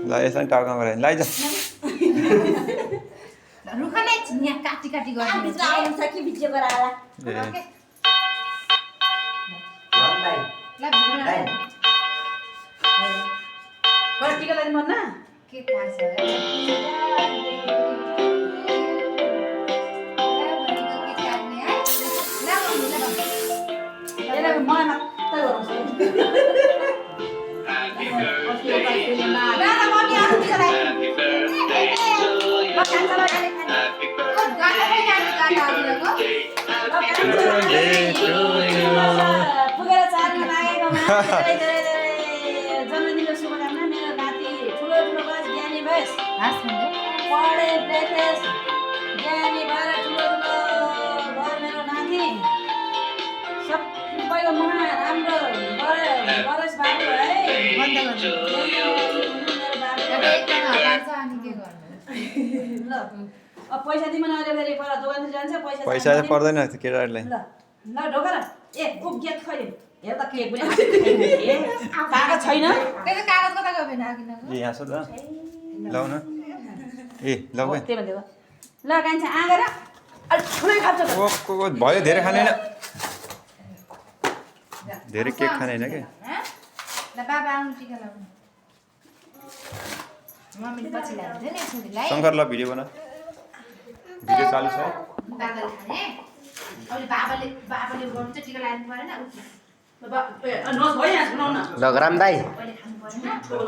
ल यसलाई टाउकामा गरायो लैजा रुखा नै यहाँ काटी काटी गर्नु भित्र आउँछ कि भिडियो गराला टिका लगाउनु मन न के थाहा छ मलाई मात्रै गराउँछ पुगेर चार्न लागेकोमा जन्मदिनको शुभकामना मेरो नाति ठुलो ठुलो बस ज्ञानी भएस पढे लेखेस ज्ञानी भएर ठुलो ठुलो भयो मेरो नाति सबैको मनमा राम्रो गरोस् बाबु है ल अब पैसा दिनु अहिले फेरि पर दोकान जान्छ पैसा चाहिँ पर्दैन केटाहरूलाई ल ल ढोका ए खुब गेट खैले हेर त केक पनि कागज छैन कागज कता गयो भने आगिन ए यहाँ छ त लौ न ए लौ है त्यही भन्दै ल कान्छ आएर अलि ठुलै खान्छ ओ भयो धेरै खाने हैन धेरै केक खाने हैन के ल बाबा आउनु टिका लाउनु मम्मीले पछि ल्याउँछ नि छोरीलाई शङ्कर ल भिडियो बना भिडियो चालु छ है बाबाले खाने अहिले बाबाले गर्नु चाहिँ टिका लानु परेन नोस भयो यहाँ सुनाउन ल ग्राम दाइ अहिले